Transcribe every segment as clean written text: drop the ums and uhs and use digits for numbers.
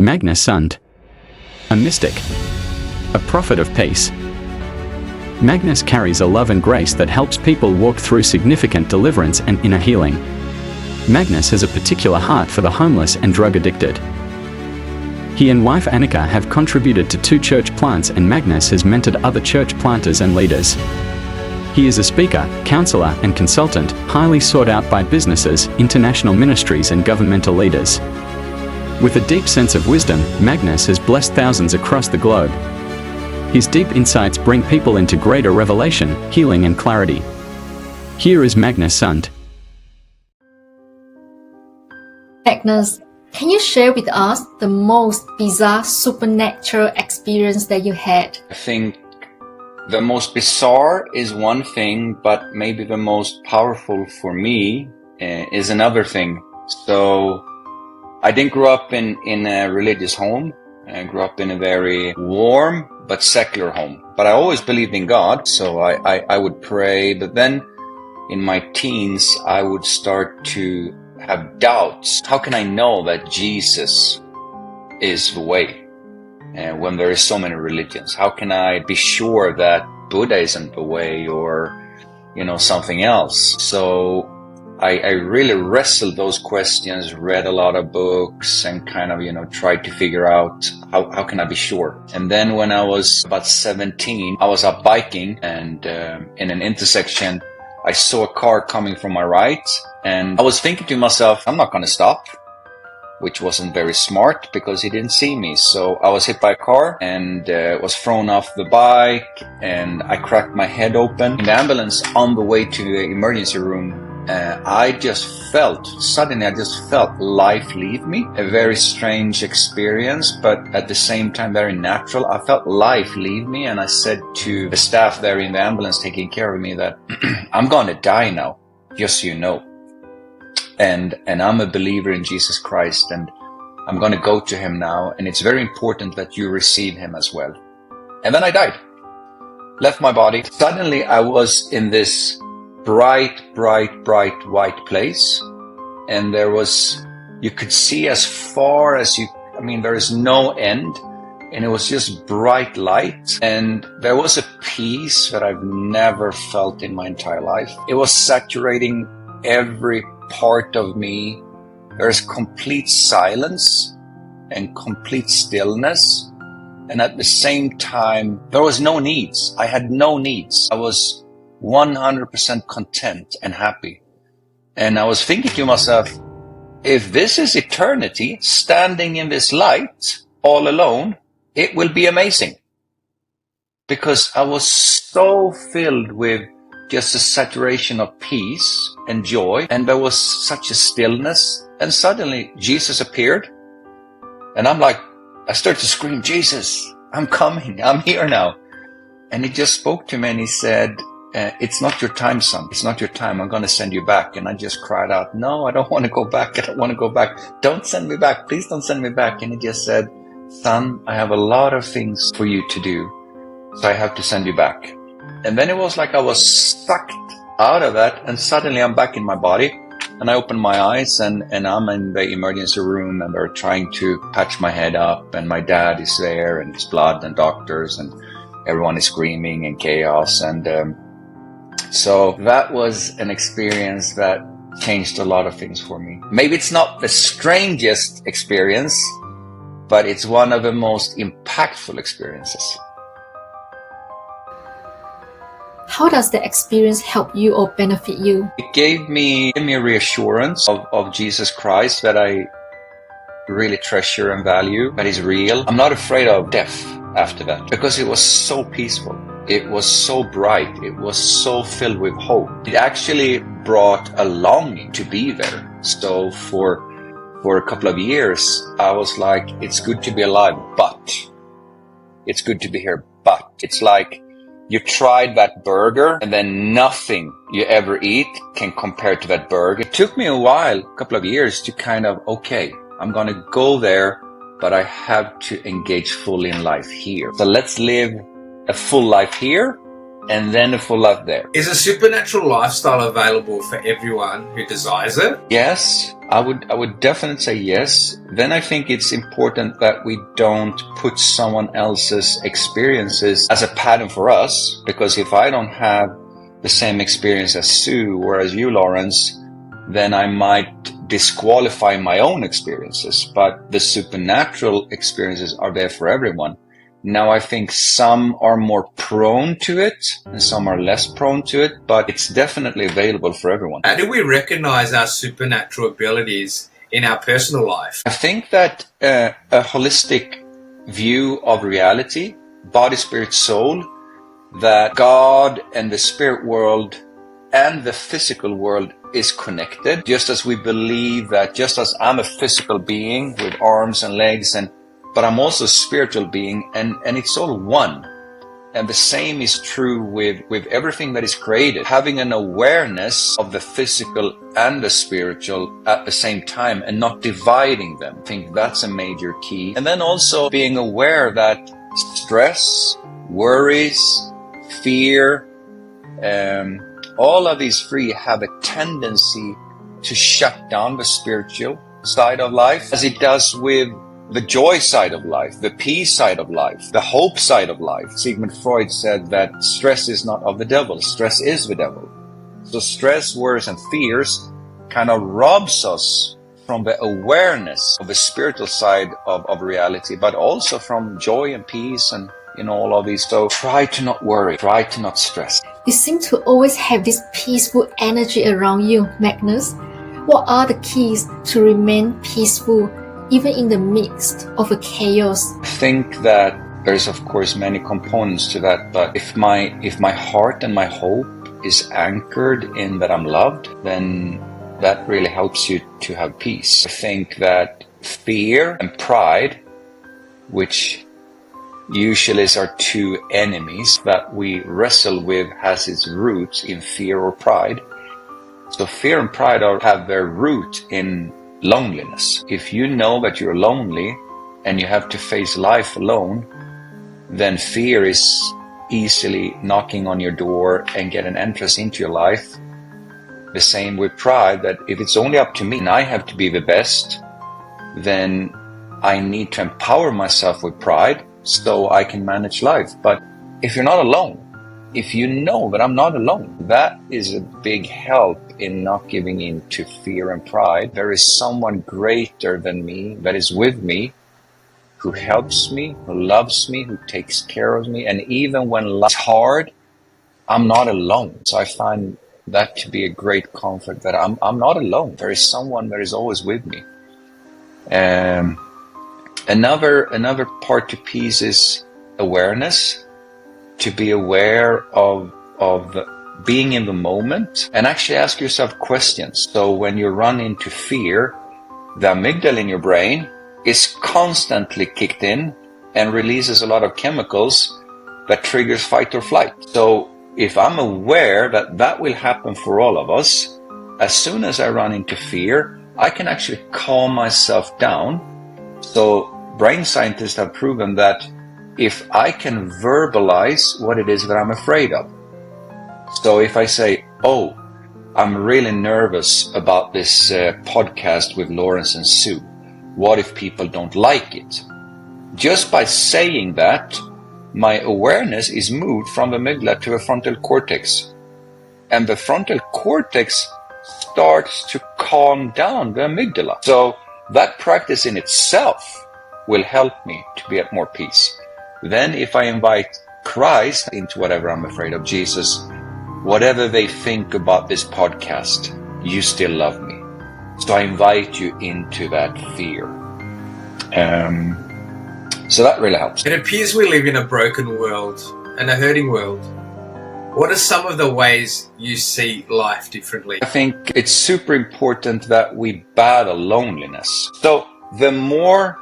Magnus Sund, a mystic, a prophet of peace. Magnus carries a love and grace that helps people walk through significant deliverance and inner healing. Magnus has a particular heart for the homeless and drug addicted. He and wife Annika have contributed to 2 church plants, and Magnus has mentored other church planters and leaders. He is a speaker, counsellor and consultant, highly sought out by businesses, international ministries and governmental leaders. With a deep sense of wisdom, Magnus has blessed thousands across the globe. His deep insights bring people into greater revelation, healing and clarity. Here is Magnus Sund. Magnus, can you share with us the most bizarre supernatural experience that you had? I think the most bizarre is one thing, but maybe the most powerful for me is another thing. So I didn't grow up in a religious home. I grew up in a very warm but secular home. But I always believed in God, so I would pray. But then in my teens, I would start to have doubts. How can I know that Jesus is the way when there is so many religions? How can I be sure that Buddha isn't the way, or something else? So I really wrestled those questions, read a lot of books, and kind of tried to figure out how can I be sure. And then when I was about 17, I was out biking, and in an intersection I saw a car coming from my right, and I was thinking to myself, I'm not going to stop, which wasn't very smart because he didn't see me. So I was hit by a car and was thrown off the bike, and I cracked my head open. In the ambulance on the way to the emergency room, I just felt life leave me. A very strange experience, but at the same time very natural. I felt life leave me, and I said to the staff there in the ambulance taking care of me that I'm going to die now, just so you know. And I'm a believer in Jesus Christ, and I'm going to go to him now, and it's very important that you receive him as well. And then I died, left my body. Suddenly I was in this bright white place, and you could see as far as there is no end, and it was just bright light, and there was a peace that I've never felt in my entire life. It was saturating every part of me. There's complete silence and complete stillness, and at the same time there was no needs. I had no needs. I was 100% content and happy. And I was thinking to myself, if this is eternity, standing in this light all alone, it will be amazing. Because I was so filled with just a saturation of peace and joy, and there was such a stillness. And suddenly Jesus appeared, and I started to scream, Jesus, I'm coming, I'm here now. And he just spoke to me and he said, it's not your time, son. It's not your time. I'm going to send you back. And I just cried out, no, I don't want to go back. I don't want to go back. Don't send me back. Please don't send me back. And he just said, son, I have a lot of things for you to do, so I have to send you back. And then it was like I was sucked out of that, and suddenly I'm back in my body, and I open my eyes, and I'm in the emergency room, and they're trying to patch my head up, and my dad is there, and it's blood and doctors, and everyone is screaming and chaos. And so that was an experience that changed a lot of things for me. Maybe it's not the strangest experience, but it's one of the most impactful experiences. How does the experience help you or benefit you? It gave me a reassurance of Jesus Christ that I really treasure and value, that is real. I'm not afraid of death after that, because it was so peaceful. It was so bright. It was so filled with hope. It actually brought a longing to be there. So for a couple of years, I was like, it's good to be alive, but it's good to be here. But it's like you tried that burger, and then nothing you ever eat can compare to that burger. It took me a while, a couple of years, to kind of, okay, I'm going to go there, but I have to engage fully in life here. So let's live a full life here, and then a full life there. Is a supernatural lifestyle available for everyone who desires it? Yes, I would definitely say yes. Then I think it's important that we don't put someone else's experiences as a pattern for us, because if I don't have the same experience as Sue or as you, Lawrence, then I might disqualify my own experiences. But the supernatural experiences are there for everyone. Now, I think some are more prone to it and some are less prone to it, but it's definitely available for everyone. How do we recognize our supernatural abilities in our personal life? I think that a holistic view of reality, body, spirit, soul, that God and the spirit world and the physical world is connected. Just as we believe that just as I'm a physical being with arms and legs, but I'm also a spiritual being, and it's all one. And the same is true with everything that is created. Having an awareness of the physical and the spiritual at the same time and not dividing them. I think that's a major key. And then also being aware that stress, worries, fear, all of these three have a tendency to shut down the spiritual side of life, as it does with the joy side of life, the peace side of life, the hope side of life. Sigmund Freud said that stress is not of the devil, stress is the devil. So stress, worries, and fears kind of robs us from the awareness of the spiritual side of reality, but also from joy and peace and all of these. So try to not worry, try to not stress. You seem to always have this peaceful energy around you, Magnus. What are the keys to remain peaceful even in the midst of a chaos? I think that there's of course many components to that, but if my heart and my hope is anchored in that I'm loved, then that really helps you to have peace. I think that fear and pride, which usually are two enemies that we wrestle with, has its roots in fear or pride. So fear and pride have their root in loneliness. If you know that you're lonely and you have to face life alone, then fear is easily knocking on your door and get an entrance into your life. The same with pride, that if it's only up to me and I have to be the best, then I need to empower myself with pride so I can manage life. But if you're not alone, if you know that I'm not alone, that is a big help in not giving in to fear and pride. There is someone greater than me that is with me, who helps me, who loves me, who takes care of me. And even when life's hard, I'm not alone. So I find that to be a great comfort, that I'm not alone. There is someone that is always with me. Another part to peace is awareness. To be aware of being in the moment and actually ask yourself questions. So when you run into fear, the amygdala in your brain is constantly kicked in and releases a lot of chemicals that triggers fight or flight. So if I'm aware that that will happen for all of us, as soon as I run into fear, I can actually calm myself down. So brain scientists have proven that if I can verbalize what it is that I'm afraid of. So if I say, oh, I'm really nervous about this podcast with Lawrence and Sue. What if people don't like it? Just by saying that, my awareness is moved from the amygdala to the frontal cortex. And the frontal cortex starts to calm down the amygdala. So that practice in itself will help me to be at more peace. Then if I invite Christ into whatever I'm afraid of, Jesus, whatever they think about this podcast, you still love me. So I invite you into that fear. So that really helps. It appears we live in a broken world and a hurting world. What are some of the ways you see life differently? I think it's super important that we battle loneliness. So the more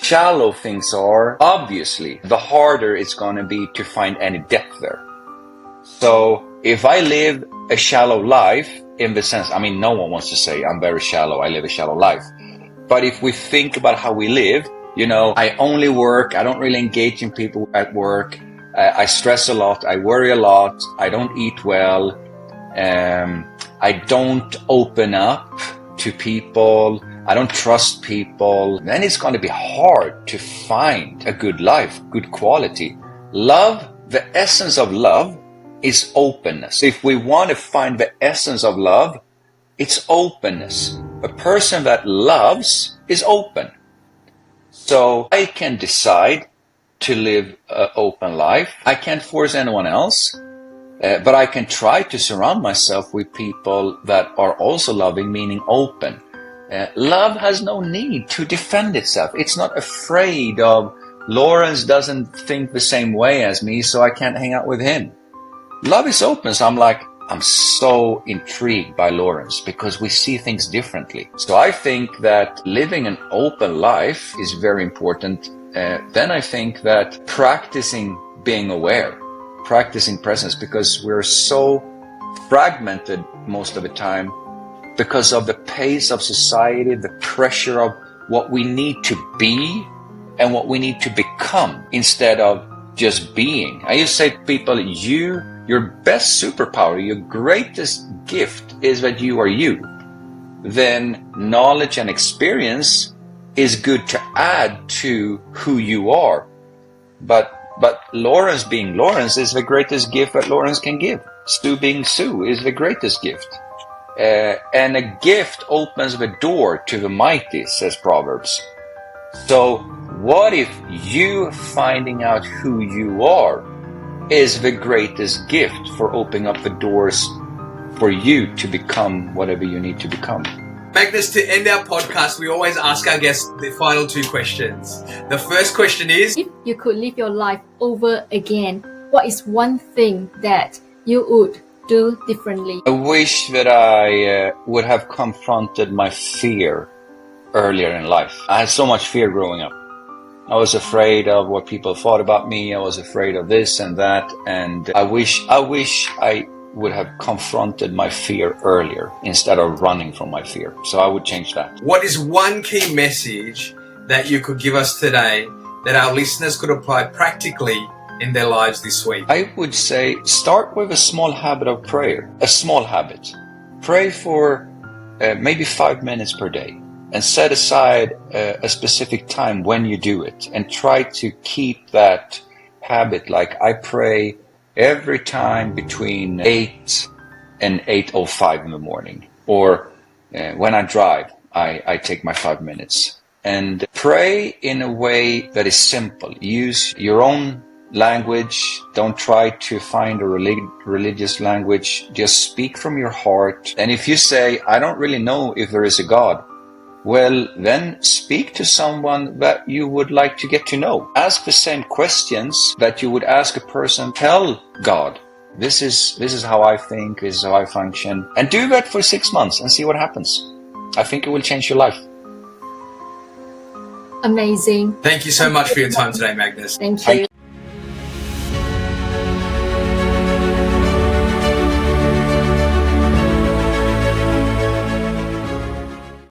shallow things are, obviously, the harder it's going to be to find any depth there. So if I live a shallow life, in the sense, I mean, no one wants to say I'm very shallow, I live a shallow life. But if we think about how we live, I only work, I don't really engage in people at work, I stress a lot, I worry a lot, I don't eat well, I don't open up to people, I don't trust people, then it's going to be hard to find a good life, good quality. Love, the essence of love is openness. If we want to find the essence of love, it's openness. A person that loves is open. So I can decide to live an open life. I can't force anyone else, but I can try to surround myself with people that are also loving, meaning open. Love has no need to defend itself. It's not afraid of, Lawrence doesn't think the same way as me, so I can't hang out with him. Love is open, so I'm so intrigued by Lawrence because we see things differently. So I think that living an open life is very important. Then I think that practicing being aware, practicing presence, because we're so fragmented most of the time because of the pace of society, the pressure of what we need to be and what we need to become instead of just being. I used to say to people, your best superpower, your greatest gift is that you are you. Then knowledge and experience is good to add to who you are. But Lawrence being Lawrence is the greatest gift that Lawrence can give. Sue being Sue is the greatest gift. And a gift opens the door to the mighty, says Proverbs. So what if you finding out who you are is the greatest gift for opening up the doors for you to become whatever you need to become? Magnus, to end our podcast, we always ask our guests the final two questions. The first question is, If you could live your life over again, what is one thing that you would do differently? I wish that I would have confronted my fear earlier in life. I had so much fear growing up. I was afraid of what people thought about me. I was afraid of this and that. And I wish I would have confronted my fear earlier instead of running from my fear. So I would change that. what is one key message that you could give us today that our listeners could apply practically in their lives this week? I would say start with a small habit of prayer. A small habit. Pray for maybe 5 minutes per day. And set aside a specific time when you do it. And try to keep that habit. Like I pray every time between 8 and 8:05 in the morning. Or when I drive, I take my 5 minutes. And pray in a way that is simple. Use your own language. Don't try to find a religious language. Just speak from your heart. And if you say, I don't really know if there is a God, well, then speak to someone that you would like to get to know. Ask the same questions that you would ask a person. Tell God, this is how I think, this is how I function. And do that for 6 months and see what happens. I think it will change your life. Amazing. Thank you so much for your time today, Magnus. Thank you.